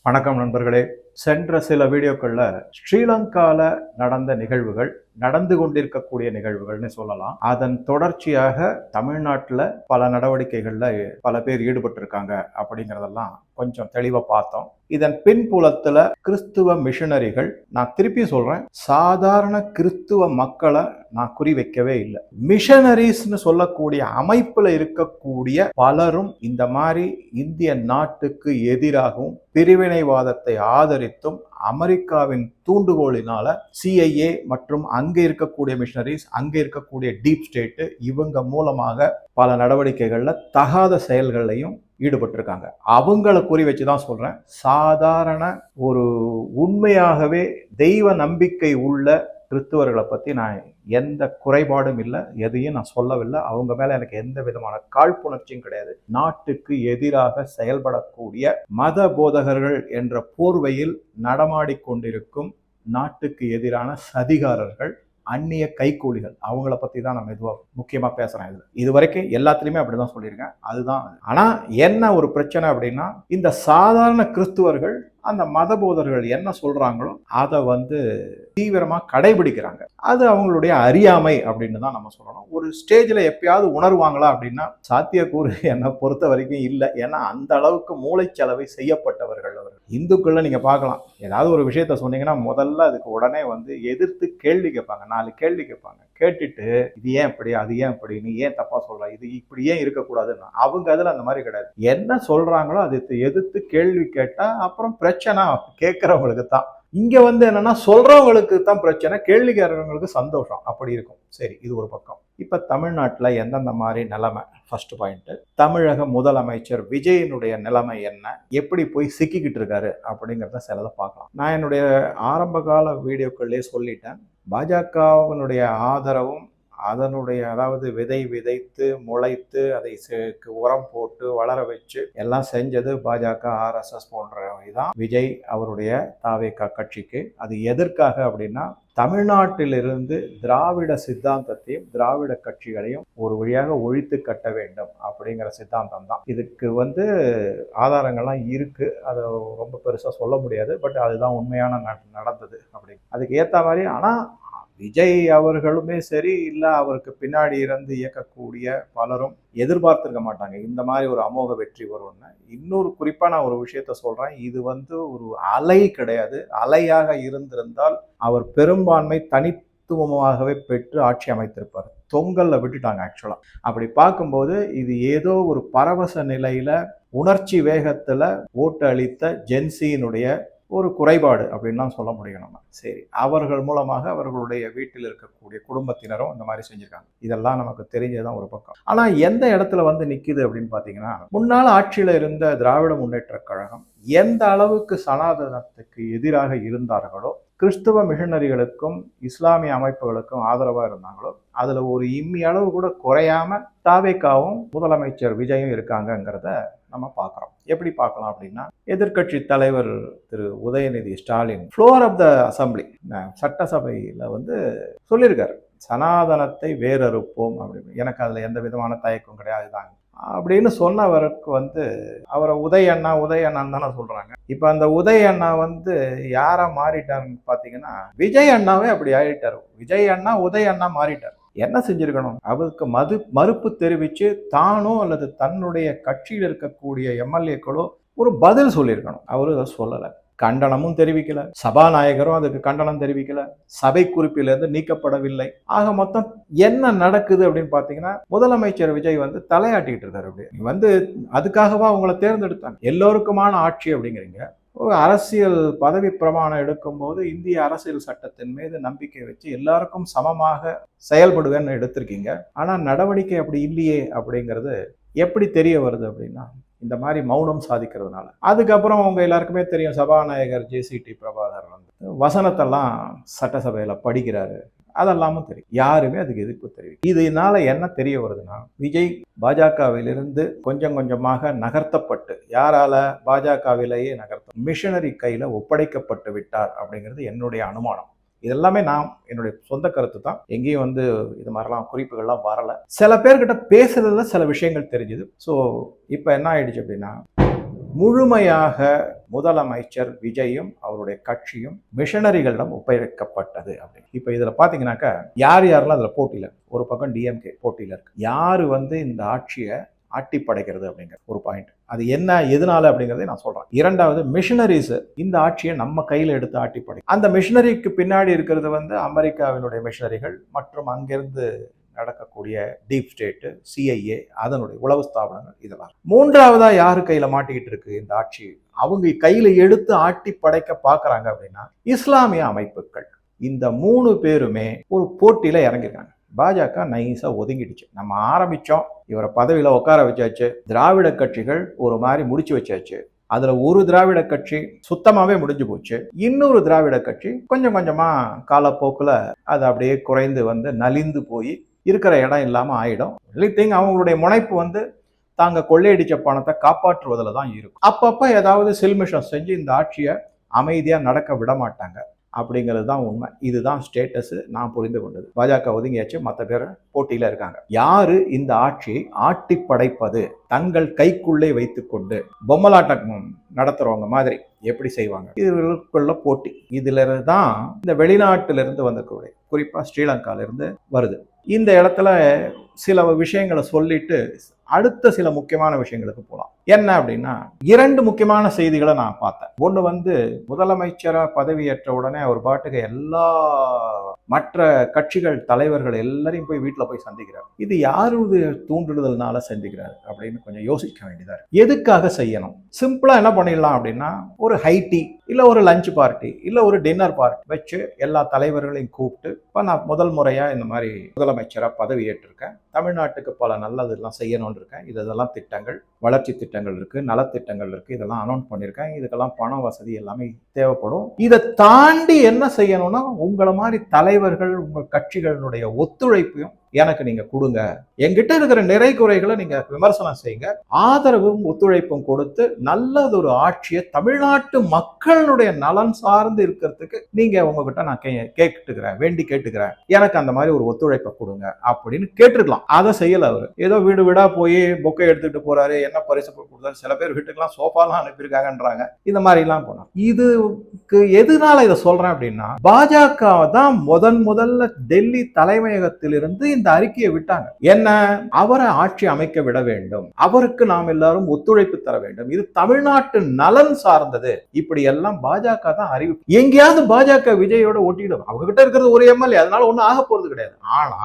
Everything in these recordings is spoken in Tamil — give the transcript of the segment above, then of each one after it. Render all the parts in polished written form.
வணக்கம் நண்பர்களே. சென்ற சில வீடியோக்கள்ல ஸ்ரீலங்கால நடந்த நிகழ்வுகள், நடந்து கொண்டிருக்கக்கூடிய நிகழ்வுகள்னு சொல்லலாம். அதன் தொடர்ச்சியாக தமிழ்நாட்டில் பல நடவடிக்கைகள்ல பல பேர் ஈடுபட்டிருக்காங்க அப்படிங்கிறதெல்லாம் கொஞ்சம் தெளிவா பார்த்தோம். இதன் பின்புலத்துல கிறிஸ்துவ மிஷனரிகள், நான் திருப்பி சொல்றேன், சாதாரண கிறிஸ்துவ மக்களை நான் குறி வைக்கவே இல்லை. மிஷனரிஸ்னு சொல்லக்கூடிய அமைப்புல இருக்கக்கூடிய பலரும் இந்த மாதிரி இந்திய நாட்டுக்கு எதிராகவும் பிரிவினைவாதத்தை ஆதரித்தும் அமெரிக்காவின் தூண்டுகோலினால CIA மற்றும் அங்கே இருக்கக்கூடிய மிஷனரிஸ், அங்கே இருக்கக்கூடிய டீப் ஸ்டேட், இவங்க மூலமாக பல நடவடிக்கைகள்ல தகாத செயல்களையும் ஈடுபட்டிருக்காங்க. அவங்கள குறி வச்சுதான் சொல்றேன். சாதாரண ஒரு உண்மையாகவே தெய்வ நம்பிக்கை உள்ள கிறிஸ்துவர்களை பத்தி நான் எந்த குறைபாடும் இல்லை, எதையும் நான் சொல்லவில்லை. அவங்க மேல எனக்கு எந்த விதமான காழ்ப்புணர்ச்சியும் கிடையாது. நாட்டுக்கு எதிராக செயல்படக்கூடிய மத போதகர்கள் என்ற போர்வையில் நடமாடிக்கொண்டிருக்கும் நாட்டுக்கு எதிரான சதிகாரர்கள், அந்நிய கைக்கூலிகள், அவங்கள பத்தி தான் நான் மெதுவாக முக்கியமா பேசுறேன். இது வரைக்கும் எல்லாத்துலயுமே அப்படிதான் சொல்லியிருக்கேன். அதுதான். ஆனா என்ன ஒரு பிரச்சனை அப்படின்னா, இந்த சாதாரண கிறிஸ்துவர்கள் அந்த மத போதர்கள் என்ன சொல்றாங்களோ அதை தீவிரமா கடைபிடிக்கிறாங்க. அது அவங்களுடைய அறியாமை அப்படின்னு தான் நம்ம சொல்லணும். ஒரு ஸ்டேஜ்ல எப்பயாவது உணர்வாங்களா அப்படின்னா சாத்தியக்கூறு என்னை பொறுத்த வரைக்கும் இல்லை. ஏன்னா அந்த அளவுக்கு மூளைச்சலவை செய்யப்பட்டவர்கள் அவர்கள். இந்துக்கள்ல நீங்க பார்க்கலாம், ஏதாவது ஒரு விஷயத்த சொன்னீங்கன்னா முதல்ல அதுக்கு உடனே எதிர்த்து கேள்வி கேட்பாங்க. 4 கேள்வி கேட்பாங்க. கேட்டுட்டு இது ஏன் இப்படி, அது ஏன் இப்படி, நீ ஏன் தப்பா சொல்ற, இது இப்படி ஏன் இருக்கக்கூடாதுன்னு. அவங்க அதுல அந்த மாதிரி கிடையாது. என்ன சொல்றாங்களோ அதை எதிர்த்து கேள்வி கேட்டா அப்புறம் பிரச்சனை கேட்கறவங்களுக்கு தான். இங்க என்னன்னா சொல்றவங்களுக்கு தான் பிரச்சனை, கேள்விக்காரங்களுக்கு சந்தோஷம். அப்படி இருக்கும். சரி, இது ஒரு பக்கம். இப்ப தமிழ்நாட்டுல எந்தெந்த மாதிரி நிலைமை, ஃபர்ஸ்ட் பாயிண்ட், தமிழக முதலமைச்சர் விஜயனுடைய நிலைமை என்ன, எப்படி போய் சிக்கிக்கிட்டு இருக்காரு அப்படிங்கிறத சிலதை பார்க்கலாம். நான் என்னுடைய ஆரம்ப கால வீடியோக்கள்லேயே சொல்லிட்டேன். பாஜகவினுடைய ஆதரவும் அதாவது விதை விதைத்து முளைத்து அதை உரம் போட்டு வளர வச்சு எல்லாம் செஞ்சது பாஜக, RSS போன்றவை தான் விஜய் அவருடைய தாவேகா கட்சிக்கு. அது எதற்காக அப்படின்னா, தமிழ்நாட்டிலிருந்து திராவிட சித்தாந்தத்தையும் திராவிட கட்சிகளையும் ஒரு வழியாக ஒழித்து கட்ட வேண்டும் அப்படிங்கிற சித்தாந்தம் தான். இதுக்கு ஆதாரங்கள்லாம் இருக்கு. அதை ரொம்ப பெருசா சொல்ல முடியாது. பட் அதுதான் உண்மையான நடந்தது. அப்படி அதுக்கு ஏற்ற மாதிரி. ஆனா விஜய் அவர்களுமே சரி, இல்லை அவருக்கு பின்னாடி இருந்து இயக்கக்கூடிய பலரும் எதிர்பார்த்திருக்க மாட்டாங்க இந்த மாதிரி ஒரு அமோக வெற்றி வரும்னு. இன்னொரு குறிப்பா நான் ஒரு விஷயத்த சொல்றேன். இது ஒரு அலை கிடையாது. அலையாக இருந்திருந்தால் அவர் பெரும்பான்மை தனித்துவமாகவே பெற்று ஆட்சி அமைத்திருப்பார். தொங்கல்ல விட்டுட்டாங்க ஆக்சுவலா. அப்படி பார்க்கும்போது இது ஏதோ ஒரு பரவச நிலையில உணர்ச்சி வேகத்துல ஓட்டு அளித்த ஜென்சியினுடைய ஒரு குறைபாடு அப்படின்னு தான் சொல்ல முடியும் நம்ம. சரி, அவர்கள் மூலமாக அவர்களுடைய வீட்டில் இருக்கக்கூடிய குடும்பத்தினரும் இந்த மாதிரி செஞ்சிருக்காங்க. இதெல்லாம் நமக்கு தெரிஞ்சதான் ஒரு பக்கம். ஆனா எந்த இடத்துல நிக்குது அப்படின்னு பாத்தீங்கன்னா, முன்னாள் ஆட்சியில இருந்த திராவிட முன்னேற்ற கழகம் எந்த அளவுக்கு சனாதனத்துக்கு எதிராக இருந்தார்களோ, கிறிஸ்துவ மிஷனரிகளுக்கும் இஸ்லாமிய அமைப்புகளுக்கும் ஆதரவா இருந்தாங்களோ, அதுல ஒரு இம்மி அளவு கூட குறையாம தாவேகாவும் முதலமைச்சர் விஜயும் இருக்காங்கிறத நம்ம பார்க்குறோம். எப்படி பார்க்கலாம் அப்படின்னா, எதிர்கட்சி தலைவர் Thiru Udhayanidhi Stalin floor of the assembly, சட்டசபையில் சொல்லியிருக்காரு, சனாதனத்தை வேறறுப்போம் அப்படின்னு. எனக்கு அதில் எந்த விதமான தயக்கம் கிடையாது தாங்க அப்படின்னு சொன்னவருக்கு அவரை உதய அண்ணான்னு தானே சொல்றாங்க. இப்ப அந்த உதய அண்ணா யாரா மாறிட்டாருன்னு பாத்தீங்கன்னா, விஜய் அண்ணாவே அப்படி ஆயிட்டாரு. விஜய் அண்ணா உதய அண்ணா மாறிட்டார். என்ன செஞ்சிருக்கணும்? அவருக்கு மறுப்பு தெரிவிச்சு தானோ அல்லது தன்னுடைய கட்சியில் இருக்கக்கூடிய MLA-க்களோ ஒரு பதில் சொல்லியிருக்கணும். அவரு அதை சொல்லலை. கண்டனமும் தெரிவிக்கல. சபாநாயகரும் அதுக்கு கண்டனம் தெரிவிக்கல. சபை குறிப்பிலிருந்து நீக்கப்படவில்லை. ஆக மொத்தம் என்ன நடக்குது அப்படின்னு பாத்தீங்கன்னா, முதலமைச்சர் விஜய் தலையாட்டிக்கிட்டு இருக்காரு. அப்படி அதுக்காகவா அவங்கள தேர்ந்தெடுத்தாங்க? எல்லோருக்குமான ஆட்சி அப்படிங்கிறீங்க. அரசியல் பதவி பிரமாணம் எடுக்கும்போது இந்திய அரசியல் சட்டத்தின் மீது நம்பிக்கை வச்சு எல்லாருக்கும் சமமாக செயல்படுவேன்னு எடுத்திருக்கீங்க. ஆனா நடவடிக்கை அப்படி இல்லையே அப்படிங்கிறது எப்படி தெரிய வருது அப்படின்னா, இந்த மாதிரி மௌனம் சாதிக்கிறதுனால. அதுக்கப்புறம் அவங்க எல்லாருக்குமே தெரியும், சபாநாயகர் JCT பிரபாகர் வசனத்தெல்லாம் சட்டசபையில படிக்கிறாரு. அதெல்லாமும் தெரியும். யாருமே அதுக்கு எதிர்ப்பு தெரியும். இதனால என்ன தெரிய வருதுன்னா, விஜய் பாஜகவிலிருந்து கொஞ்சம் கொஞ்சமாக நகர்த்தப்பட்டு, யாரால? பாஜகவிலேயே மிஷனரி கையில ஒப்படைக்கப்பட்டு விட்டார் அப்படிங்கிறது என்னுடைய அனுமானம். இதெல்லாமே என்னுடைய சொந்த கருத்து தான். எங்கேயும் இது மாதிரிலாம் குறிப்புகள்லாம் வரல. சில பேர்கிட்ட பேசுறதுல சில விஷயங்கள் தெரிஞ்சுது. ஸோ இப்போ என்ன ஆயிடுச்சு அப்படின்னா, முழுமையாக முதலமைச்சர் விஜயும் அவருடைய கட்சியும் மிஷனரிகளிடம் ஒப்படைக்கப்பட்டது அப்படின்னு. இப்ப இதுல பாத்தீங்கன்னாக்கா யார் யாரெல்லாம் அதுல போட்டியில, ஒரு பக்கம் டிஎம்கே போட்டியில இருக்கு. யாரு இந்த ஆட்சியை ஆட்டி படைக்கிறது அப்படிங்கிற ஒரு பாயிண்ட். அது என்ன எதனால அப்படிங்கறதை நான் சொல்றேன். இரண்டாவது, மிஷனரிஸ் இந்த ஆட்சியை நம்ம கையில எடுத்து ஆட்டி படை. அந்த மிஷனரிக்கு பின்னாடி இருக்கிறது அமெரிக்காவினுடைய மிஷனரிகள் மற்றும் அங்கிருந்து நடக்கக்கூடிய டீப் ஸ்டேட், சிஐஏ, அதனுடைய உளவு ஸ்தாபனங்கள் இதெல்லாம். மூன்றாவதா யாரு கையில மாட்டிக்கிட்டு இருக்கு இந்த ஆட்சி, அவங்க கையில எடுத்து ஆட்டி படைக்க பாக்குறாங்க அப்படின்னா இஸ்லாமிய அமைப்புகள். இந்த 3 பேருமே ஒரு போட்டியில இறங்கிருக்காங்க. பாஜக நைஸா ஒதுங்கிடுச்சு. நம்ம ஆரம்பிச்சோம், இவரை பதவியில உட்கார வச்சாச்சு, திராவிட கட்சிகள் ஒரு மாதிரி முடிச்சு வச்சாச்சு. அதுல ஒரு திராவிட கட்சி சுத்தமாவே முடிஞ்சு போச்சு, இன்னொரு திராவிட கட்சி கொஞ்சம் கொஞ்சமா காலப்போக்குல அது அப்படியே குறைந்து நலிந்து போய் இருக்கிற இடம் இல்லாம ஆயிடும். அவங்களுடைய முனைப்பு தாங்க கொள்ளையடிச்ச பணத்தை காப்பாற்றுவதில் தான் இருக்கும். அப்பப்ப ஏதாவது சில்மிஷம் செஞ்சு இந்த ஆட்சியை அமைதியா நடக்க விட மாட்டாங்க அப்படிங்கிறது தான் உண்மை. இதுதான் ஸ்டேட்டஸ் நான் புரிந்து கொண்டது. பாஜக ஒதுங்கியாச்சு, மற்ற பேர் போட்டியில இருக்காங்க. யாரு இந்த ஆட்சியை ஆட்டி படைப்பது, தங்கள் கைக்குள்ளே வைத்துக்கொண்டு பொம்மலாட்டம் நடத்துறவங்க மாதிரி எப்படி செய்வாங்க, இதுக்குள்ள போட்டி. இதுல தான் இந்த வெளிநாட்டிலிருந்து வந்திருக்கக்கூடிய, குறிப்பா ஸ்ரீலங்கால இருந்து வருது. இந்த இடத்துல சில விஷயங்களை சொல்லிட்டு அடுத்த சில முக்கியமான விஷயங்களுக்கு போகலாம். என்ன அப்படின்னா, 2 முக்கியமான செய்திகளை நான் பார்த்தேன். ஒன்று முதலமைச்சரா பதவியேற்ற உடனே அவர் பாட்டுக்கு எல்லா மற்ற கட்சிகள் தலைவர்கள் எல்லாரையும் போய் வீட்டில் போய் சந்திக்கிறார். இது யாருடைய தூண்டுதல்னால சந்திக்கிறார் அப்படின்னு கொஞ்சம் யோசிக்க வேண்டியதா இருக்கு. எதுக்காக செய்யணும்? சிம்பிளா என்ன பண்ணிடலாம் அப்படின்னா, ஒரு ஹைட்டி இல்ல ஒரு லஞ்ச் பார்ட்டி இல்ல ஒரு டின்னர் பார்ட்டி வச்சு எல்லா தலைவர்களையும் கூப்பிட்டு, இப்ப நான் முதல் முறையா இந்த மாதிரி முதலமைச்சரா பதவி ஏற்றிருக்கேன், தமிழ்நாட்டுக்கு பல நல்லதெல்லாம் செய்யணும்னு இருக்கேன், இதெல்லாம் திட்டங்கள், வளர்ச்சி திட்டங்கள் இருக்கு, நலத்திட்டங்கள் இருக்கு, இதெல்லாம் அனௌன்ஸ் பண்ணியிருக்கேன், இதுக்கெல்லாம் பண வசதி எல்லாமே தேவைப்படும். இதை தாண்டி என்ன செய்யணும்னா, உங்களை மாதிரி தலைவர்கள் உங்கள் கட்சிகளுடைய ஒத்துழைப்பையும் எனக்கு நீங்க கொடுங்க, என்கிட்ட இருக்கிற நிறை குறைகளை நீங்க விமர்சனம் செய்யுங்க, ஆதரவும் ஒத்துழைப்பும் கொடுத்து நல்லதொரு ஆட்சியை தமிழ்நாட்டு மக்களுடைய நலன் சார்ந்து இருக்கிறதுக்கு நீங்க உங்ககிட்ட நான் கேட்டுக்கிறேன், வேண்டி கேட்டுக்கிறேன், எனக்கு அந்த மாதிரி ஒரு ஒத்துழைப்பை கொடுங்க அப்படின்னு கேட்டுருக்கலாம். அதை செய்யல அவர். ஏதோ வீடு வீடா போய் பொக்கை எடுத்துட்டு போறாரு, என்ன பரிசு கொடுத்தாரு, சில பேர் வீட்டுக்கெல்லாம் சோஃபாலாம் அனுப்பியிருக்காங்கன்றாங்க. இந்த மாதிரி எல்லாம் போனா இதுக்கு எதனால இதை சொல்றேன் அப்படின்னா, பாஜக தான் முதல்ல டெல்லி தலைமையகத்திலிருந்து இந்த அறிக்கையை விட்டாங்க. என்ன, அவரை ஆட்சி அமைக்க விட வேண்டும், அவருக்கு நாம் எல்லாரும் ஒத்துழைப்பு தர வேண்டும், இது தமிழ்நாட்டு நலன் சார்ந்தது, இப்படி எல்லாம் பாஜக தான் அறிவிப்பு. எங்கேயாவது பாஜக விஜயோட ஒட்டிடும், அவங்க கிட்ட இருக்கிறது ஒரு எம்எல்ஏ, அதனால ஒன்னும் ஆக போறது கிடையாது. ஆனா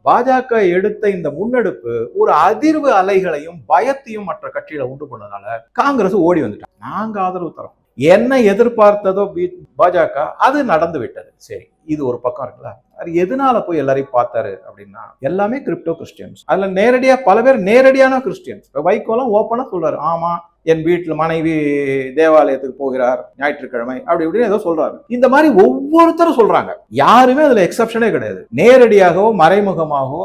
பாஜக எடுத்த இந்த முன்னெடுப்பு ஒரு அதிர்வு அலைகளையும் பயத்தையும் மற்ற கட்சியில உண்டு பண்ணதுனால காங்கிரஸ் ஓடி வந்துட்டாங்க. நாங்க ஆதரவு தரோம், என்ன எதிர்பார்த்ததோ பாஜக அது நடந்து விட்டது. சரி, இது ஒரு பக்கம் இருக்குல்ல. அது எதனால போய் எல்லாரையும் பார்த்தாரு அப்படின்னா, எல்லாமே கிரிப்டோ கிறிஸ்டியன்ஸ். அதுல நேரடியா பல பேர் நேரடியான கிறிஸ்டியன்ஸ். வைகோலாம் ஓப்பனா சொல்றாரு, ஆமா என் வீட்டுல மனைவி தேவாலயத்துக்கு போகிறார் ஞாயிற்றுக்கிழமை அப்படி இப்படின்னு ஏதோ சொல்றாரு. இந்த மாதிரி ஒவ்வொருத்தரும் சொல்றாங்க, யாருமே அதுல எக்ஸப்ஷனே கிடையாது. நேரடியாகவோ மறைமுகமாகவோ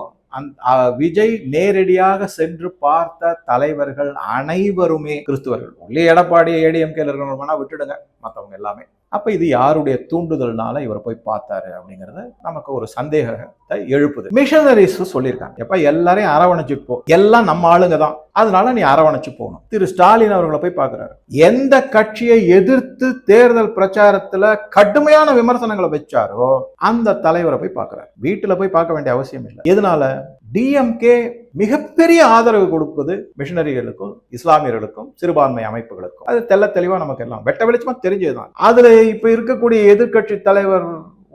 விஜய் நேரடியாக சென்று பார்த்த தலைவர்கள் அனைவருமே கிறிஸ்துவர்கள். ஒன்லி எடப்பாடி ஏடிஎம்கே இருக்கிறவங்க விட்டுடுங்க, மற்றவங்க எல்லாமே. அப்ப இது யாருடைய தூண்டுதல்னால இவர் போய் பார்த்தாரு அப்படிங்கறது நமக்கு ஒரு சந்தேகத்தை எழுப்புது. மிஷனரிஸ் சொல்லியிருக்காங்க, எப்ப எல்லாரையும் அரவணைச்சு போ, எல்லாம் நம்ம ஆளுங்க தான், அதனால நீ அரவணைச்சு போகணும். திரு ஸ்டாலின் அவர்களை போய் பார்க்கிறாரு. எந்த கட்சியை எதிர்த்து தேர்தல் பிரச்சாரத்துல கடுமையான விமர்சனங்களை வச்சாரோ அந்த தலைவரை போய் பார்க்கிறார். வீட்டுல போய் பார்க்க வேண்டிய அவசியம் இல்லை. எதனால? டிஎம்கே மிகப்பெரிய ஆதரவு கொடுப்பது மிஷனரிகளுக்கும் இஸ்லாமியர்களுக்கும் சிறுபான்மை அமைப்புகளுக்கும். அது தெல்ல தெளிவா நமக்கு எல்லாம் வெட்ட வெளிச்சமா தெரிஞ்சதுதான். அதுல இப்ப இருக்கக்கூடிய எதிர்கட்சி தலைவர்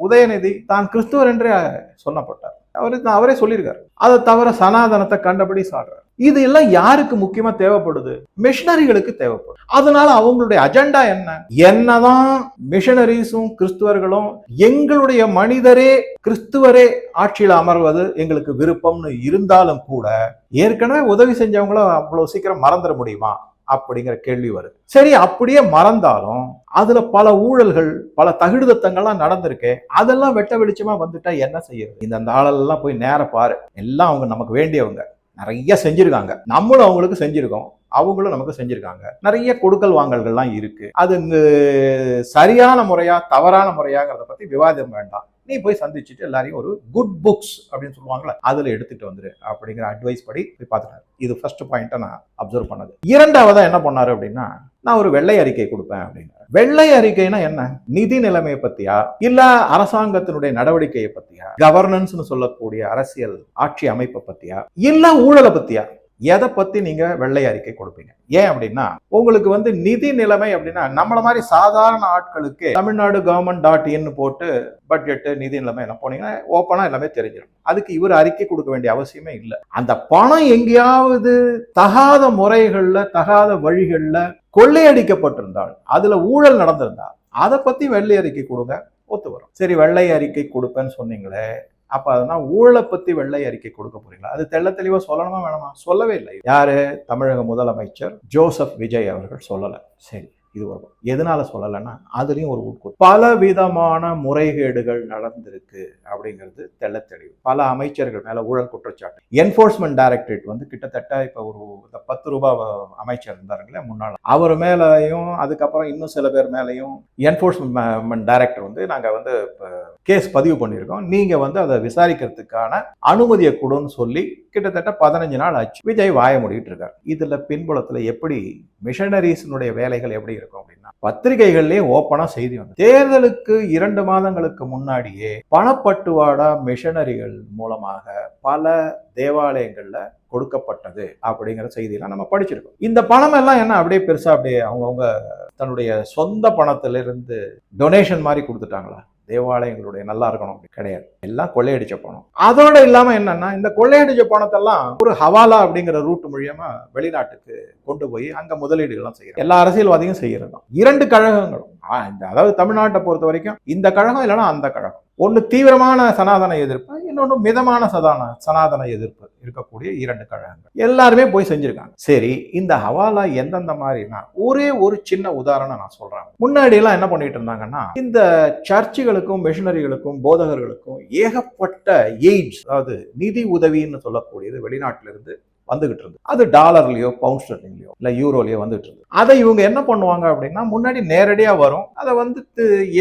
உதயநிதி தான் கிறிஸ்துவர் என்றே சொல்லப்பட்டார். அவரே சொல்லியிருக்காரு. அதை தவிர சனாதனத்தை கண்டபடி சாடுறாரு. இது எல்லாம் யாருக்கு முக்கியமா தேவைப்படுது? மிஷனரிகளுக்கு தேவைப்படும். அதனால அவங்களுடைய அஜெண்டா என்ன? என்னதான் மிஷனரிஸும் கிறிஸ்துவர்களும் எங்களுடைய மனிதரே கிறிஸ்துவரே ஆட்சியில் அமர்வது எங்களுக்கு விருப்பம்னு இருந்தாலும் கூட, ஏற்கனவே உதவி செஞ்சவங்கள அவ்வளவு சீக்கிரம் மறந்துட முடியுமா அப்படிங்கிற கேள்வி வருது. சரி, அப்படியே மறந்தாலும் அதுல பல ஊழல்கள், பல தகுடுதத்தங்கள்லாம் நடந்திருக்கு. அதெல்லாம் வெட்ட வெளிச்சமா வந்துட்டா என்ன செய்யுது? இந்த ஆளெல்லாம் போய் நேர பாரு, எல்லாம் அவங்க நமக்கு வேண்டியவங்க, நிறைய செஞ்சிருக்காங்க, நம்மளும் அவங்களுக்கு செஞ்சிருக்கோம், அவங்களும் நமக்கு செஞ்சிருக்காங்க, நிறைய கொடுக்கல் வாங்கல்கள்லாம் இருக்கு. அது சரியான முறையா தவறான முறையாங்கிறத பத்தி விவாதம் வேண்டாம். நீ போய் சந்திச்சுட்டு எல்லாரையும் ஒரு குட் புக்ஸ் அப்படின்னு சொல்லுவாங்களே அதுல எடுத்துட்டு வந்துரு அப்படிங்கிற அட்வைஸ் படி போய் பார்த்துட்டாரு. இது ஃபர்ஸ்ட் பாயிண்ட்டை நான் அப்சர்வ் பண்ணது. இரண்டாவதா என்ன பண்ணாரு அப்படின்னா, நான் ஒரு வெள்ளை அறிக்கை கொடுப்பேன் அப்படின்னு. வெள்ளை அறிக்கைனா என்ன? நிதி நிலைமையை பத்தியா, இல்ல அரசாங்கத்தினுடைய நடவடிக்கையை பத்தியா, கவர்னன்ஸ் சொல்லக்கூடிய அரசியல் ஆட்சி அமைப்பை பத்தியா, இல்ல ஊழலை பத்தியா, எதை பத்தி நீங்க வெள்ளை அறிக்கை கொடுப்பீங்க? ஏன் அப்படின்னா, உங்களுக்கு நிதி நிலைமை அப்படின்னா நம்மள மாதிரி சாதாரண ஆட்களுக்கு தமிழ்நாடு government.in போட்டு பட்ஜெட் நிதி நிலைமை எல்லாம் போனீங்கன்னா ஓப்பனா எல்லாமே தெரிஞ்சிடும். அதுக்கு இவர் அறிக்கை கொடுக்க வேண்டிய அவசியமே இல்லை. அந்த பணம் எங்கேயாவது தகாத முறைகள்ல தகாத வழிகள்ல கொள்ளையடிக்கப்பட்டிருந்தால், அதுல ஊழல் நடந்திருந்தால், அதை பத்தி வெள்ளை அறிக்கை கொடுங்க, ஒத்து வரும். சரி, வெள்ளை அறிக்கை கொடுப்பேன்னு சொன்னீங்களே, அப்ப அதனா ஊழலை பத்தி வெள்ளை அறிக்கை கொடுக்க போறீங்களா? அது தெள்ள தெளிவா சொல்லணுமா வேணாமா? சொல்லவே இல்லை. யாரு? தமிழக முதலமைச்சர் ஜோசப் விஜய் அவர்கள் சொல்லல. சரி, இது வரும். எதனால சொல்லலைன்னா, அதுலயும் ஒரு உட்கூறு. பல விதமான முறைகேடுகள் நடந்திருக்கு அப்படிங்கிறது தெள்ள தெளிவு. பல அமைச்சர்கள் மேல ஊழல் குற்றச்சாட்டு. என்ஃபோர்ஸ்மெண்ட் டைரக்டரேட் கிட்டத்தட்ட இப்ப ஒரு 10 ரூபாய் அமைச்சர் இருந்தாருங்களே முன்னாள், அவர் மேலையும் அதுக்கப்புறம் இன்னும் சில பேர் மேலையும் என்ஃபோர்ஸ்மெண்ட் டைரக்டர் நாங்க கேஸ் பதிவு பண்ணியிருக்கோம், நீங்க அதை விசாரிக்கிறதுக்கான அனுமதியை கொடுன்னு சொல்லி கிட்டத்தட்ட 15 நாள் ஆச்சு. விஜய் வாய மூடிட்டு இருக்காரு. இதுல பின்புலத்துல எப்படி மிஷனரிஸ்னுடைய வேலைகள் எப்படி இருக்கும் அப்படின்னா, பத்திரிகைகள்லயே ஓப்பனா செய்தி வந்து தேர்தலுக்கு 2 மாதங்களுக்கு முன்னாடியே பணப்பட்டுவாடா மிஷனரிகள் மூலமாக பல தேவாலயங்கள்ல கொடுக்கப்பட்டது அப்படிங்கிற செய்தியெல்லாம் நம்ம படிச்சிருக்கோம். இந்த பணம் எல்லாம் என்ன அப்படியே பெருசா அப்படியே அவங்கவுங்க தன்னுடைய சொந்த பணத்திலிருந்து டொனேஷன் மாதிரி கொடுத்துட்டாங்களா? தேவாலயங்களுடைய நல்லா இருக்கணும் கிடையாது, எல்லாம் கொள்ளையடிச்ச பணம். அதோட இல்லாம என்னன்னா, இந்த கொள்ளையடிச்ச பணத்தெல்லாம் ஒரு ஹவாலா அப்படிங்கிற ரூட் மூலியமா வெளிநாட்டுக்கு கொண்டு போய் அங்க முதலீடுகள்லாம் செய்யறாங்க. எல்லா அரசியல்வாதியும் செய்யறது தான். 2 கழகங்களும், அதாவது தமிழ்நாட்டை பொறுத்த வரைக்கும் இந்த கழகம் இல்லைன்னா அந்த கழகம், ஒன்னு தீவிரமான சனாதன எதிர்ப்பு, இன்னொன்னு மிதமான சனாதன எதிர்ப்பு இருக்கக்கூடிய 2 கழகங்கள் எல்லாருமே போய் செஞ்சிருக்காங்க. சரி, இந்த ஹவாலா எந்தெந்த மாதிரினா, ஒரே ஒரு சின்ன உதாரணம் நான் சொல்றேன். முன்னாடி எல்லாம் என்ன பண்ணிட்டு இருந்தாங்கன்னா, இந்த சர்ச்சுகளுக்கும் மிஷனரிகளுக்கும் போதகர்களுக்கும் ஏகப்பட்ட எய்ட்ஸ், அதாவது நிதி உதவின்னு சொல்லக்கூடியது வெளிநாட்டில இருந்து வந்துகிட்டு இருந்து, அது டாலர்லயோ பவுண்ட் ஸ்டெர்லிங்லயோ இல்ல யூரோலயோ வந்துட்டு இருந்து. அதை இவங்க என்ன பண்ணுவாங்க அப்படின்னா, முன்னாடி நேரடியா வரும், அதை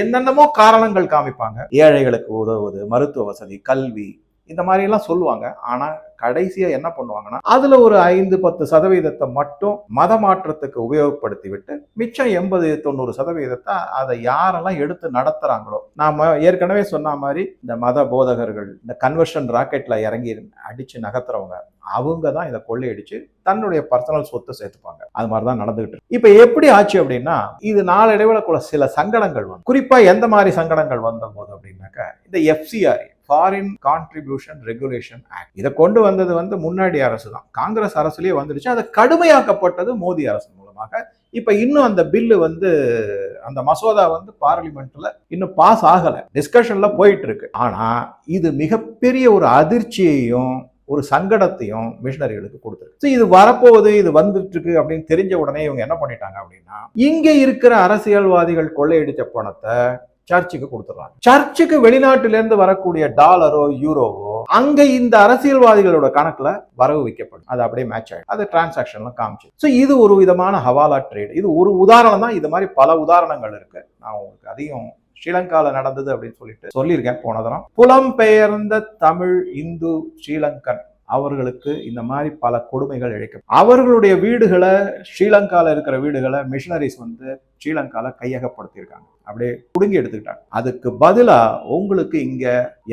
என்னென்னமோ காரணங்கள் காமிப்பாங்க, ஏழைகளுக்கு உதவுவது, மருத்துவ வசதி, கல்வி, இந்த மாதிரி எல்லாம் சொல்லுவாங்க. ஆனா கடைசியா என்ன பண்ணுவாங்கன்னா, அதுல ஒரு 5-10% மட்டும் மத மாற்றத்துக்கு உபயோகப்படுத்தி விட்டு மிச்சம் 80-90% அதை யாரெல்லாம் எடுத்து நடத்துறாங்களோ, நாம ஏற்கனவே சொன்ன மாதிரி இந்த மத போதகர்கள், இந்த கன்வர்ஷன் ராக்கெட்ல இறங்கி அடிச்சு நகர்த்துறவங்க, அவங்க தான் இதை கொள்ளையடிச்சு தன்னுடைய பர்சனல் சொத்தை சேர்த்துப்பாங்க. அது மாதிரிதான் நடந்துகிட்டு இருக்கு. இப்ப எப்படி ஆச்சு அப்படின்னா, இது நாளடைவுல சில சங்கடங்கள் வந்து, குறிப்பா எந்த மாதிரி சங்கடங்கள் வந்த போது அப்படின்னாக்க, இந்த FCRA foreign contribution regulation act, இதை கொண்டு வந்தது முன்னாடி அரசு தான், காங்கிரஸ் அரசுலயே வந்துடுச்சு. அது கடுமையாக்கப்பட்டது மோடி அரசு மூலமாக. இப்ப இன்னும் அந்த பில்லு அந்த மசோதா பார்லிமெண்ட்ல இன்னும் பாஸ் ஆகல, டிஸ்கஷன்ல போயிட்டு இருக்கு. ஆனா இது மிகப்பெரிய ஒரு அதிர்ச்சியையும் ஒரு சங்கடத்தையும் மிஷனரிகளுக்கு கொடுத்துருக்கு. இது வரப்போகுது, இது வந்துட்டு இருக்கு அப்படின்னு தெரிஞ்ச உடனே இவங்க என்ன பண்ணிட்டாங்க அப்படின்னா, இங்க இருக்கிற அரசியல்வாதிகள் கொள்ளையடிச்ச பணத்தை சர்ச்சுக்கு கொடுத்துறாங்க. சர்ச்சுக்கு வெளிநாட்டில இருந்து வரக்கூடிய டாலரோ யூரோவோ அங்க இந்த அரசியல்வாதிகளோட கணக்குல வரவு வைக்கப்படும். அது அப்படியே மேட்ச் ஆயிடும், அது டிரான்சாக்ஷன்ல காமிச்சு. இது ஒரு விதமான ஹவாலா ட்ரேட். இது ஒரு உதாரணம் தான். இது மாதிரி பல உதாரணங்கள் இருக்கு. நான் உங்களுக்கு அதையும் ஸ்ரீலங்கால நடந்தது அப்படின்னு சொல்லியிருக்கேன் போன தரம். புலம்பெயர்ந்த தமிழ் இந்து ஸ்ரீலங்கன் அவர்களுக்கு இந்த மாதிரி பல கொடுமைகள் இழைக்கும். அவர்களுடைய வீடுகளை, ஸ்ரீலங்கால இருக்கிற வீடுகளை மிஷனரிஸ் ஸ்ரீலங்கால கையகப்படுத்தியிருக்காங்க, அப்படியே புடுங்கி எடுத்துக்கிட்டாங்க. அதுக்கு பதிலா உங்களுக்கு இங்க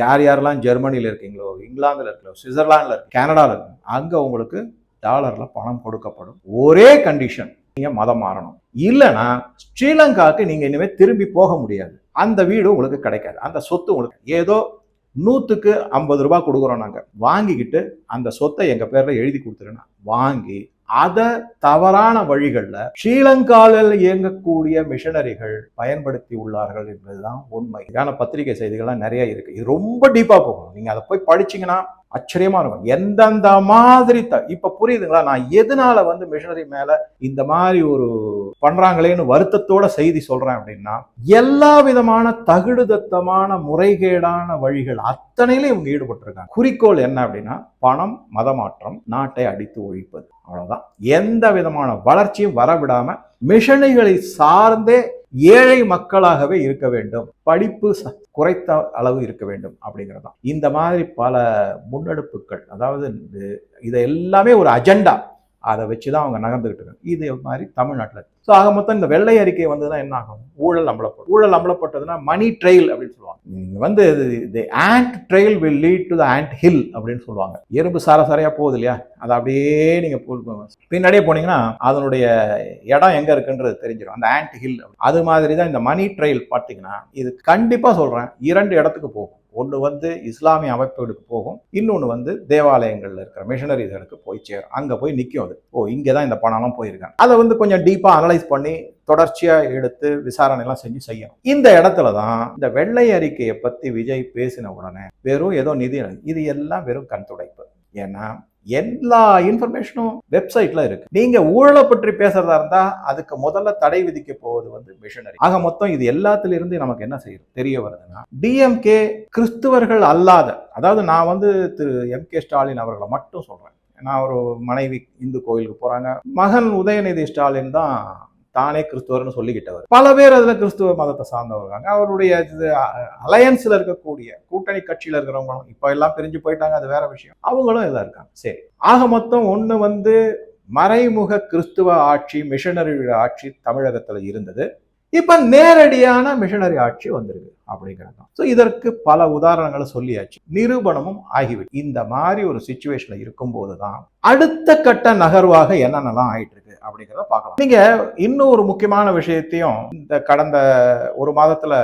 யார் யாரெல்லாம் ஜெர்மனியில இருக்கீங்களோ, இங்கிலாந்துல இருக்கீங்களோ, சுவிட்சர்லாந்துல இருக்கு, கனடால இருக்கு, அங்க உங்களுக்கு டாலர்ல பணம் கொடுக்கப்படும். ஒரே கண்டிஷன், நீங்க மதம் மாறணும். இல்லைன்னா ஸ்ரீலங்காவுக்கு நீங்க இனிமே திரும்பி போக முடியாது. அந்த வீடு உங்களுக்கு கிடைக்காது, அந்த சொத்து உங்களுக்கு ஏதோ 100க்கு 50 ரூபாய் கொடுக்குறோம் நாங்க, வாங்கிக்கிட்டு அந்த சொத்தை எங்க பேர்ல எழுதி கொடுத்துருன்னா வாங்கி அதை தவறான வழிகள்ல ஸ்ரீலங்காவில் இயங்கக்கூடிய மிஷனரிகள் பயன்படுத்தி உள்ளார்கள் என்பதுதான் உண்மை. இதான பத்திரிகை செய்திகள்லாம் நிறைய இருக்கு. இது ரொம்ப டீப்பா போகும், நீங்க அதை போய் படிச்சீங்கன்னா ஆச்சரியமா இருக்கும். எந்தெந்த மாதிரி இப்ப புரியுதுங்களா நான் எதனால மிஷனரி மேல இந்த மாதிரி ஒரு பண்றாங்களேன்னு வருத்தத்தோட செய்தி சொல்றேன் அப்படின்னா, எல்லா விதமான தகுடுதத்தமான முறைகேடான வழிகள் அத்தனையிலும் இவங்க ஈடுபட்டிருக்காங்க. குறிக்கோள் என்ன அப்படின்னா, பணம், மதமாற்றம், நாட்டை அடித்து ஒழிப்பது, அவ்வளவுதான். எந்த விதமான வளர்ச்சியும் வரவிடாம மிஷனரிகளை சார்ந்தே ஏழை மக்களாகவே இருக்க வேண்டும், படிப்பு குறைத்த அளவு இருக்க வேண்டும் அப்படிங்கிறதான். இந்த மாதிரி பல முன்னெடுப்புகள், அதாவது இதை எல்லாமே ஒரு அஜெண்டா, அதை வச்சுதான் அவங்க நகர்ந்துகிட்டு இருக்காங்க. இது மாதிரி தமிழ்நாட்டில். ஸோ ஆக மொத்தம் இந்த வெள்ளை அறிக்கை வந்ததுன்னா என்ன ஆகும்? ஊழல் அம்பலப்படும். ஊழல் அம்பலப்பட்டதுன்னா மணி ட்ரெயில் அப்படின்னு சொல்லுவாங்க. வந்து the ant trail will lead to the ant hill அப்படின்னு சொல்லுவாங்க. எறும்பு சாரசாரையா போகுது இல்லையா, அதை அப்படியே நீங்க பின்னாடியே போனீங்கன்னா அதனுடைய இடம் எங்க இருக்குன்றது தெரிஞ்சிடும், அந்த ஆண்ட் ஹில். அது மாதிரி தான் இந்த மணி ட்ரெயில் பார்த்தீங்கன்னா, இது கண்டிப்பா சொல்றேன், 2 இடத்துக்கு போகும். ஒன்று வந்து இஸ்லாமிய அமைப்புகளுக்கு போகும், இன்னொன்று வந்து தேவாலயங்கள்ல இருக்கிற மிஷனரிகளுக்கு போய் சேரும். அங்கே போய் நிற்கும். அது இங்கே தான் இந்த பணம்லாம் போயிருக்காங்க. அதை வந்து கொஞ்சம் டீப்பாக அனலைஸ் பண்ணி தொடர்ச்சியாக எடுத்து விசாரணை எல்லாம் செஞ்சு செய்யணும். இந்த இடத்துல தான் இந்த வெள்ளை அறிக்கையை பற்றி விஜய் பேசின உடனே வெறும் ஏதோ நிதி, இது எல்லாம் வெறும் கண் துடைப்பு. ஏன்னா எல்லா இன்ஃபர்மேஷனும் வெப்சைட்ல இருக்கு. நீங்க ஊழலை பற்றி பேசுறதா இருந்தா அதுக்கு முதல்ல தடை விதிக்க போவது வந்து மிஷனரி. ஆக மொத்தம் இது எல்லாத்துல இருந்து நமக்கு என்ன செய்யும் தெரிய வருதுன்னா, டிஎம்கே கிறிஸ்துவர்கள் அல்லாத, அதாவது நான் வந்து திரு MK ஸ்டாலின் அவர்களை மட்டும் சொல்றேன். நான் ஒரு மனைவி இந்து கோயிலுக்கு போறாங்க, மகன் உதயநிதி ஸ்டாலின் தான் தானே கிறிஸ்துவர்னு சொல்லிக்கிட்டவர். பல பேர் அதுல கிறிஸ்துவ மதத்தை சார்ந்தவங்க. அவருடைய அலையன்ஸ்ல இருக்கக்கூடிய கூட்டணி கட்சியில இருக்கிறவங்களும் இப்ப எல்லாம் பிரிஞ்சு போயிட்டாங்க, அது வேற விஷயம். அவங்களும் எல்லாம் இருக்காங்க. சரி, ஆக மொத்தம் ஒண்ணு வந்து மறைமுக கிறிஸ்துவ ஆட்சி, மிஷனரி ஆட்சி தமிழகத்துல இருந்தது. இப்ப நேரடியான மிஷனரி ஆட்சி வந்திருக்கு அப்படிங்கிறது. ஸோ இதற்கு பல உதாரணங்களை சொல்லியாச்சு, நிரூபணமும் ஆகிவிட்டு. இந்த மாதிரி ஒரு சிச்சுவேஷன்ல இருக்கும்போது தான் அடுத்த கட்ட நகர்வாக என்னென்னலாம் ஆயிட்டு இருக்கு அப்படிங்கிறத பார்க்கலாம். நீங்க இன்னும் ஒரு முக்கியமான விஷயத்தையும் இந்த கடந்த ஒரு மாதத்துல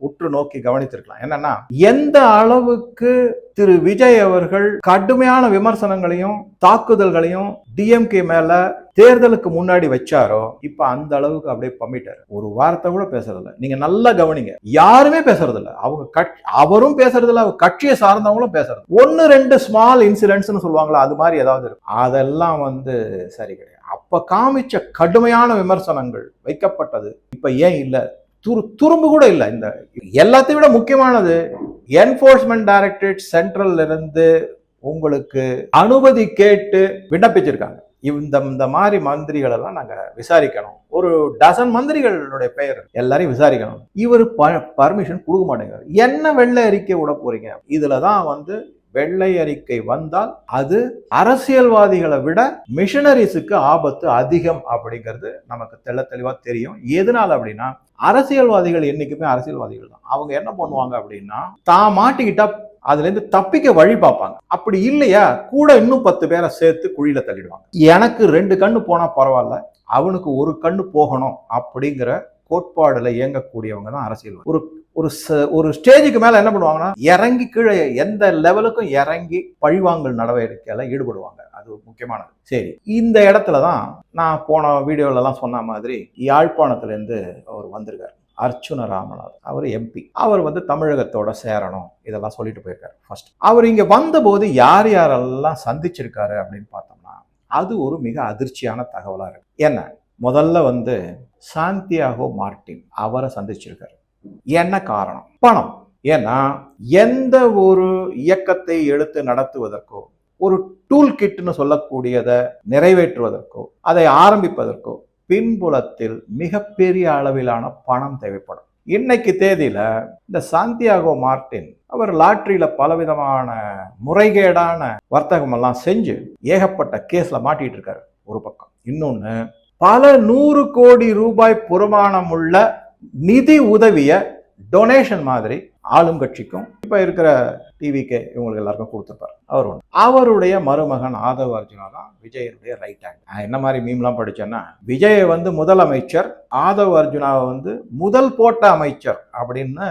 உற்று நோக்கி கவனித்திருக்கலாம். என்னன்னா, எந்த அளவுக்கு திரு விஜய் அவர்கள் கடுமையான விமர்சனங்களையும் தாக்குதல்களையும் டிஎம்கே மேல தேர்தலுக்கு முன்னாடி வச்சாரோ, இப்ப அந்த அளவுக்கு அப்படியே பம்மிட்டாரு. ஒரு வார்த்தை கூட பேசுறதில்ல. நீங்க நல்லா கவனிங்க, யாருமே பேசுறது இல்ல. அவங்க அவரும் பேசுறது இல்ல, அவங்க கட்சியை சார்ந்தவங்களும் பேசுறது. 1-2 ஸ்மால் இன்சிடென்ட்ஸ்னு சொல்லுவாங்களா, அது மாதிரி ஏதாவது இருக்கும். அதெல்லாம் வந்து சரி கிடையாது. அப்ப காமிச்ச கடுமையான விமர்சனங்கள் வைக்கப்பட்டது இப்ப ஏன் இல்ல? துரும்பு கூட இல்லை. இந்த எல்லாத்தையும் விட முக்கியமானது, என்ஃபோர்ஸ்மெண்ட் டைரக்டரேட் சென்ட்ரல்ல இருந்து உங்களுக்கு அனுமதி கேட்டு விண்ணப்பிச்சிருக்காங்க. இந்த மாதிரி மந்திரிகள் எல்லாம் நாங்க விசாரிக்கணும். ஒரு டசன் மந்திரிகளுடைய பெயர் எல்லாரையும் விசாரிக்கணும். இவர் பர்மிஷன் கொடுக்க மாட்டேங்கிறார். என்ன வெள்ளை அறிக்கை விட போறீங்க? இதுலதான் வந்து வெள்ளை அறிக்கை வந்தால் அது அரசியல்வாதிகளை விட மிஷனரிஸுக்கு ஆபத்து அதிகம் அப்படிங்கிறது நமக்கு தெளிவா தெரியும். எதனால அப்படின்னா, அரசியல்வாதிகள் என்னைக்குமே அரசியல்வாதிகள் தான். அவங்க என்ன பண்ணுவாங்க அப்படின்னா, தான் மாட்டிக்கிட்டா அதுல இருந்து தப்பிக்க வழி பார்ப்பாங்க. அப்படி இல்லையா, கூட இன்னும் 10 பேரை சேர்த்து குழியில தள்ளிடுவாங்க. எனக்கு 2 கண்ணு போனா பரவாயில்ல, அவனுக்கு 1 கண்ணு போகணும் அப்படிங்கிற கோட்பாடுல இயங்கக்கூடியவங்க தான் அரசியல்வாதி. ஒரு ஸ்டேஜுக்கு மேல என்ன பண்ணுவாங்கன்னா, இறங்கி கீழே எந்த லெவலுக்கும் இறங்கி பழிவாங்கல் நடவடிக்கையில ஈடுபடுவாங்க. அது முக்கியமானது. சரி, இந்த இடத்துலதான் நான் போன வீடியோல எல்லாம் சொன்ன மாதிரி யாழ்ப்பாணத்துல இருந்து அவர் வந்திருக்காரு, அர்ச்சுன ராமநாத். அவர் MP. அவர் வந்து தமிழகத்தோட சேரணும், இதெல்லாம் சொல்லிட்டு போயிருக்காரு. ஃபர்ஸ்ட் அவர் இங்க வந்த போது யார் யாரெல்லாம் சந்திச்சிருக்காரு அப்படின்னு பார்த்தோம்னா, அது ஒரு மிக அதிர்ச்சியான தகவலா இருக்கு. என்ன, முதல்ல வந்து சாந்தியாகோ மார்டின் அவரை சந்திச்சிருக்காரு. என்ன காரணம்? பணம். ஏன்னா எந்த ஒரு இயக்கத்தை எடுத்து நடத்துவதற்கோ, ஒரு டூல் கிட்னு சொல்லக்கூடியதை நிறைவேற்றுவதற்கோ, அதை ஆரம்பிப்பதற்கோ பின்புலத்தில் மிகப்பெரிய அளவிலான பணம் தேவைப்படும். இன்னைக்கு தேதியில இந்த சாந்தியாகோ மார்டின் அவர் லாட்டரியில பலவிதமான முறைகேடான வர்த்தகம் எல்லாம் செஞ்சு ஏகப்பட்ட கேஸ்ல மாட்டிட்டு இருக்காரு ஒரு பக்கம். இன்னொன்னு, பல 100 கோடி ரூபாய் புறமானம் உள்ள நிதி உதவிய டொனேஷன் மாதிரி ஆளும் கட்சிக்கும் இப்ப இருக்கிற டிவிக்கு இவங்களுக்கு எல்லாருக்கும் கொடுத்துருப்பாரு. அவருடைய மருமகன் ஆதவ் அர்ஜுனா தான் விஜயனுடைய ரைட் ஹேண்ட். நான் என்ன மாதிரி மீம்லாம் படிச்சேன்னா, விஜய் வந்து முதலமைச்சர், ஆதவ் அர்ஜுனாவை வந்து முதல் போட்ட அமைச்சர் அப்படின்னு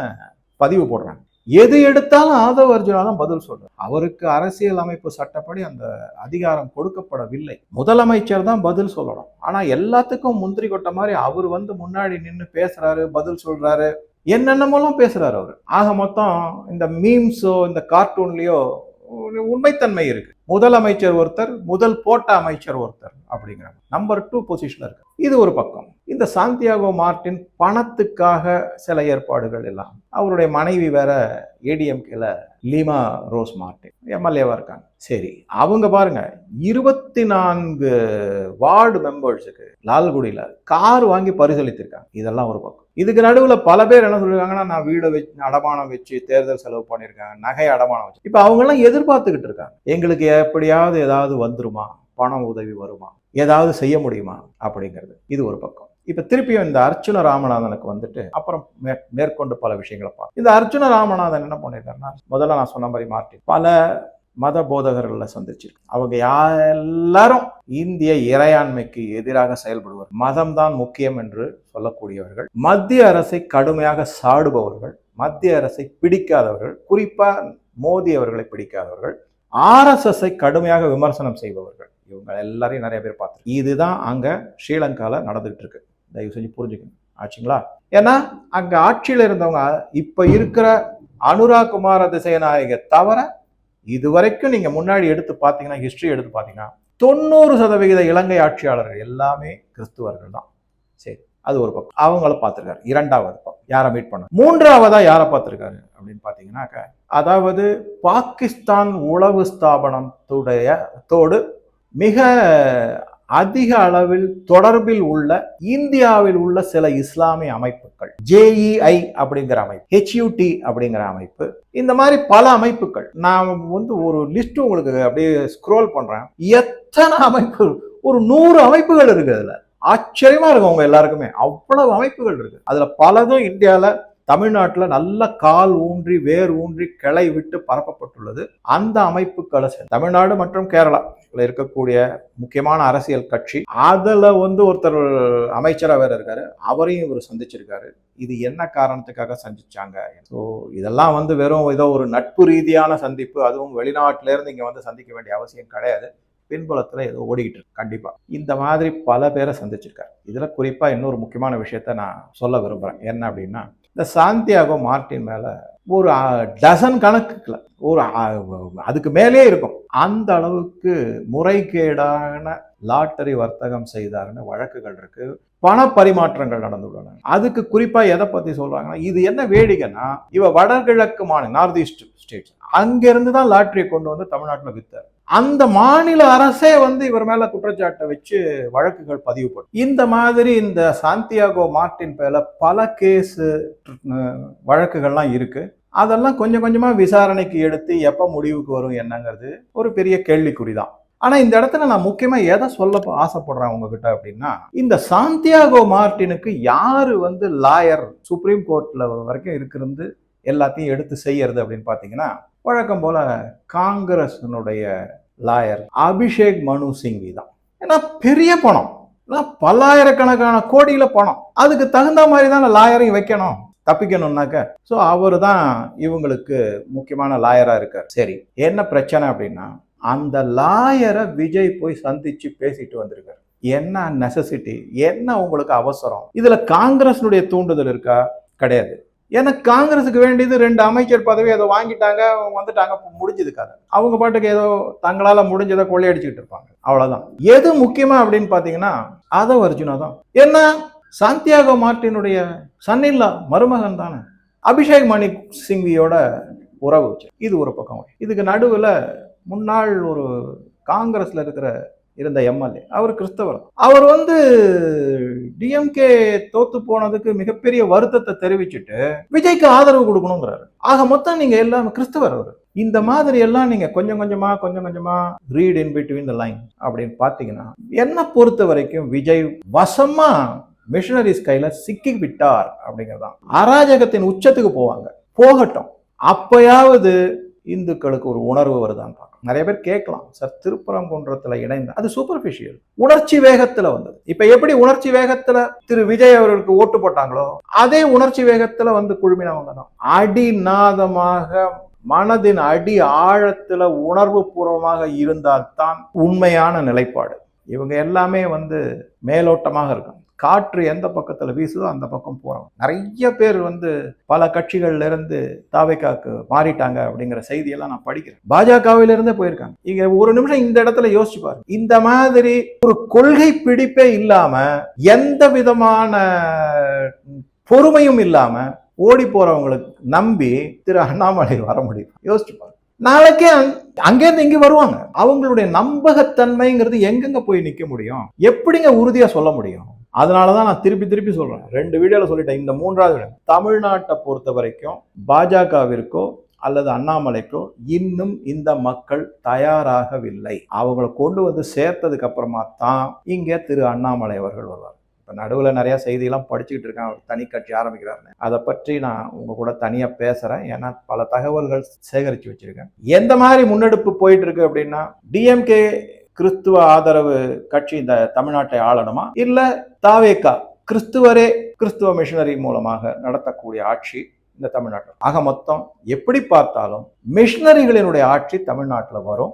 பதிவு போடுறாங்க. எது எடுத்தாலும் ஆதவ் அர்ஜுனா தான் பதில் சொல்றாரு. அவருக்கு அரசியல் அமைப்பு சட்டப்படி அந்த அதிகாரம் கொடுக்கப்படவில்லை. முதலமைச்சர் தான் பதில் சொல்லணும். ஆனா எல்லாத்துக்கும் முந்திரி கொட்ட மாதிரி அவர் வந்து முன்னாடி நின்று பேசுறாரு, பதில் சொல்றாரு, என்னென்னமோலாம் பேசுறாரு அவர். ஆக மொத்தம் இந்த மீம்ஸோ இந்த கார்ட்டூன்லயோ உண்மைத்தன்மை இருக்கு. முதலமைச்சர் ஒருத்தர், முதல் போட்ட அமைச்சர் ஒருத்தர் அப்படிங்கிறாங்க. நம்பர் 2 பொசிஷன்ல இருக்கு. இது ஒரு பக்கம். இந்த சாந்தியாகோ மார்ட்டின் பணத்துக்காக சில ஏற்பாடுகள் எல்லாம், அவருடைய மனைவி வேற ஏடிஎம்கேல லீமா ரோஸ் மார்ட்டின் எம்எல்ஏவா இருக்காங்க. சரி, அவங்க பாருங்க 24 வார்டு மெம்பர்ஸுக்கு லால்குடியில கார் வாங்கி பரிசளித்திருக்காங்க. இதெல்லாம் ஒரு பக்கம். இதுக்கு நடுவுல பல பேர் என்ன சொல்லிருக்காங்கன்னா, நான் வீடை வச்சு அடமானம் வச்சு தேர்தல் செலவு பண்ணியிருக்காங்க, நகை அடமானம் வச்சு. இப்ப அவங்க எல்லாம் எதிர்பார்த்துக்கிட்டு இருக்காங்க, எங்களுக்கு எப்படியாவது ஏதாவது வந்துருமா, பணம் உதவி வருமா, ஏதாவது செய்ய முடியுமா அப்படிங்கிறது. இது ஒரு பக்கம். இப்ப திருப்பியும் இந்த அர்ச்சுன ராமநாதனுக்கு வந்துட்டு அப்புறம் மேற்கொண்டு பல விஷயங்களை பார்ப்போம். இந்த அர்ச்சுன ராமநாதன் என்ன பண்ணிருக்காருன்னா, முதல்ல நான் சொன்ன மாதிரி மார்ட்டின் பல மத போதகர்களை சந்திச்சிருக்கு. அவங்க எல்லாரும் இந்திய இறையாண்மைக்கு எதிராக செயல்படுவார், மதம் தான் முக்கியம் என்று சொல்லக்கூடியவர்கள், மத்திய அரசை கடுமையாக சாடுபவர்கள், மத்திய அரசை பிடிக்காதவர்கள், குறிப்பா மோடி அவர்களை பிடிக்காதவர்கள், RSS கடுமையாக விமர்சனம் செய்பவர்கள். இவங்க எல்லாரையும் நிறைய பேர் பார்த்து, இதுதான் அங்க ஸ்ரீலங்கால நடந்துகிட்டு இருக்கு. தயவு செஞ்சு புரிஞ்சுக்கணும் ஆச்சுங்களா. ஏன்னா அங்க ஆட்சியில் இருந்தவங்க இப்ப இருக்கிற அனுராக் குமார திசைநாயக தவிர இதுவரைக்கும் நீங்க முன்னாடி எடுத்து பார்த்தீங்கன்னா, ஹிஸ்டரி எடுத்து பார்த்தீங்கன்னா 90% இலங்கை ஆட்சியாளர்கள் எல்லாமே கிறிஸ்துவர்கள் தான். சரி, அது ஒரு பக்கம். அவங்கள பார்த்திருக்காரு. இரண்டாவது பக்கம் யாரை மீட் பண்ண, மூன்றாவதா யாரை பார்த்திருக்காரு அப்படின்னு பாத்தீங்கன்னாக்க, அதாவது பாகிஸ்தான் உளவு ஸ்தாபனத்தோடு மிக அதிக அளவில் தொடர்பில் உள்ள இந்தியாவில் உள்ள சில இஸ்லாமிய அமைப்புகள், JEI அப்படிங்கிற அமைப்பு, HUT அப்படிங்கிற அமைப்பு, இந்த மாதிரி பல அமைப்புகள். நான் வந்து ஒரு லிஸ்ட் உங்களுக்கு அப்படியே ஸ்க்ரோல் பண்றேன். எத்தனை அமைப்பு, ஒரு 100 அமைப்புகள் இருக்கு. அதுல ஆச்சரியமா இருக்கும் உங்க எல்லாருக்குமே, அவ்வளவு அமைப்புகள் இருக்கு. அதுல பலதும் இந்தியால தமிழ்நாட்டில் நல்ல கால் ஊன்றி வேர் ஊன்றி கிளை விட்டு பரப்பப்பட்டுள்ளது. அந்த அமைப்புகளை தமிழ்நாடு மற்றும் கேரளா இருக்கக்கூடிய முக்கியமான அரசியல் கட்சி, அதுல வந்து ஒருத்தர் அமைச்சரா வேற இருக்காரு, அவரையும் இவர் சந்திச்சிருக்காரு. இது என்ன காரணத்துக்காக சந்திச்சாங்க? ஸோ இதெல்லாம் வந்து வெறும் ஏதோ ஒரு நட்பு ரீதியான சந்திப்பு, அதுவும் வெளிநாட்டில இருந்து இங்க வந்து சந்திக்க வேண்டிய அவசியம் கிடையாது. பின்புலத்துல ஏதோ ஓடிக்கிட்டு இருக்கு. கண்டிப்பா இந்த மாதிரி பல பேரை சந்திச்சிருக்காரு. இதுல குறிப்பா இன்னொரு முக்கியமான விஷயத்த நான் சொல்ல விரும்புறேன். என்ன அப்படின்னா, இந்த சாந்தியாகோ மார்ட்டின் மேல ஒரு டசன் கணக்குல ஒரு அதுக்கு மேலே இருக்கும் அந்த அளவுக்கு முறைகேடான லாட்டரி வர்த்தகம் செய்தாருன்னு வழக்குகள் இருக்கு, பண பரிமாற்றங்கள் நடந்துள்ளன. அதுக்கு குறிப்பா எதை பத்தி சொல்றாங்கன்னா, இது என்ன வேடிக்கைன்னா, இவ வடகிழக்கு மாநில நார்த் ஈஸ்ட் ஸ்டேட்ஸ் அங்கிருந்து தான் லாட்டரியை கொண்டு வந்து தமிழ்நாட்டில் வித்தார். அந்த மாநில அரசே வந்து இவர் மேல குற்றச்சாட்டை வச்சு வழக்குகள் பதிவுப்படும். இந்த மாதிரி இந்த சாந்தியாகோ மார்ட்டின் பேர்ல பல கேஸ் வழக்குகள்லாம் இருக்கு. அதெல்லாம் கொஞ்சம் கொஞ்சமா விசாரணைக்கு எடுத்து எப்ப முடிவுக்கு வரும் என்னங்கிறது ஒரு பெரிய கேள்விக்குறிதான். ஆனா இந்த இடத்துல நான் முக்கியமா எதை சொல்ல ஆசைப்படுறேன் உங்ககிட்ட அப்படின்னா, இந்த சாந்தியாகோ மார்ட்டினுக்கு யாரு வந்து லாயர், சுப்ரீம் கோர்ட்ல வரைக்கும் இருக்கிறது எல்லாத்தையும் எடுத்து செய்யறது அப்படின்னு பாத்தீங்கன்னா, வழக்கம் போல காங்கிரஸினுடைய லாயர் அபிஷேக் மனு சிங்வி தான். ஏன்னா பெரிய பணம், பல்லாயிரக்கணக்கான கோடியில பணம், அதுக்கு தகுந்த மாதிரி தான் லாயரையும் வைக்கணும் தப்பிக்கணும்னாக்க. ஸோ அவரு தான் இவங்களுக்கு முக்கியமான லாயரா இருக்கார். சரி, என்ன பிரச்சனை அப்படின்னா, அந்த லாயரை விஜய் போய் சந்திச்சு பேசிட்டு வந்திருக்காரு. என்ன நெசசிட்டி, என்ன உங்களுக்கு அவசரம்? இதுல காங்கிரஸினுடைய தூண்டுதல் இருக்கா? கிடையாது. ஏன்னா காங்கிரஸுக்கு வேண்டியது 2 அமைச்சர் பதவி, அதை வாங்கிட்டாங்க, வந்துட்டாங்க, முடிஞ்சது கதை. அவங்க பாட்டுக்கு ஏதோ தங்களால முடிஞ்சதை கொள்ளையடிச்சுக்கிட்டு இருப்பாங்க, அவ்வளவுதான். எது முக்கியமா அப்படின்னு பாத்தீங்கன்னா, ஆதவ் அர்ஜுனா தான். என்ன சாந்தியாகோ மார்ட்டினுடைய சன்னில்லா மருமகன் தானே, அபிஷேக் மணி சிங்வியோட உறவு. இது ஒரு பக்கம். இதுக்கு நடுவுல முன்னாள் ஒரு காங்கிரஸ்ல இருக்கிற இருந்த எம்எல்ஏ, அவர் கிறிஸ்தவர். அவர் வந்து டிஎம்கே தோத்து போனதுக்கு மிகப்பெரிய வருத்தத்தை தெரிவிச்சுட்டு விஜய்க்கு ஆதரவு கொடுக்கணுங்கிறாரு. ஆக மொத்தம் நீங்க எல்லாம் கிறிஸ்தவர். அவர் இந்த மாதிரி எல்லாம் நீங்க கொஞ்சம் கொஞ்சமா read in between the line அப்படின்னு பாத்தீங்கன்னா, என்ன பொறுத்த வரைக்கும் விஜய் வசமா மிஷனரிஸ் கையில சிக்கி விட்டார் அப்படிங்கிறதான். அராஜகத்தின் உச்சத்துக்கு போவாங்க, போகட்டும், அப்பயாவது இந்துக்களுக்கு ஒரு உணர்வு வருதான். நிறைய பேர் கேட்கலாம், சார் திருப்பரங்குன்றத்துல இணைந்த அது சூப்பர்ஃபிஷியல், உணர்ச்சி வேகத்துல வந்தது. இப்ப எப்படி உணர்ச்சி வேகத்துல திரு விஜய் அவர்களுக்கு ஓட்டு போட்டாங்களோ, அதே உணர்ச்சி வேகத்துல வந்து குழுமினவங்க தான். அடிநாதமாக மனதின் அடி ஆழத்துல உணர்வு பூர்வமாக இருந்தால்தான் உண்மையான நிலைப்பாடு. இவங்க எல்லாமே வந்து மேலோட்டமாக இருக்கும். காற்று எந்த பக்கத்துல வீசுதோ அந்த பக்கம் போறோம். நிறைய பேர் பல கட்சிகள்ல இருந்து தாவேக்காக்கு மாறிட்டாங்க அப்படிங்கிற செய்தியெல்லாம் நான் படிக்கிறேன். பாஜகவில இருந்தே போயிருக்காங்க. இங்க ஒரு நிமிஷம் இந்த இடத்துல யோசிச்சு பாருங்க. இந்த மாதிரி ஒரு கொள்கை பிடிப்பே இல்லாம எந்த விதமான பொறுமையும் இல்லாம ஓடி போறவங்களுக்கு நம்பி திரு அண்ணாமலை வர முடியும்? யோசிச்சு பாருங்க. நாளைக்கே அங்கேருந்து இங்க வருவாங்க. அவங்களுடைய நம்பகத்தன்மைங்கிறது எங்கெங்க போய் நிக்க முடியும்? எப்படிங்க உறுதியா சொல்ல முடியும்? அதனாலதான் நான் திருப்பி சொல்றேன். 2 வீடியோல சொல்லிட்டேன். இந்த 3வது வீடியோ, தமிழ்நாட்டை பொறுத்த வரைக்கும் பாஜகவிற்கோ அல்லது அண்ணாமலைக்கோ இன்னும் இந்த மக்கள் தயாராகவில்லை. அவங்களை கொண்டு சேர்த்ததுக்கு அப்புறமா தான் இங்க திரு அண்ணாமலை அவர்கள் வருவார். இப்போ நடுவில் நிறைய செய்தியெல்லாம் படிச்சுக்கிட்டு இருக்கேன். அவர் தனி கட்சி ஆரம்பிக்கிறாருன்னு. அதை பற்றி நான் உங்க கூட தனியா பேசுறேன். ஏன்னா பல தகவல்கள் சேகரித்து வச்சிருக்கேன். எந்த மாதிரி முன்னெடுப்பு போயிட்டு இருக்கு அப்படின்னா, டிஎம்கே கிறிஸ்துவ ஆதரவு கட்சி இந்த தமிழ்நாட்டை ஆளணுமா, இல்ல தாவேகா கிறிஸ்துவரே கிறிஸ்துவ மிஷனரி மூலமாக நடத்தக்கூடிய ஆட்சி இந்த தமிழ்நாட்டில்? ஆக மொத்தம் எப்படி பார்த்தாலும் மிஷனரிகளினுடைய ஆட்சி தமிழ்நாட்டில் வரும்.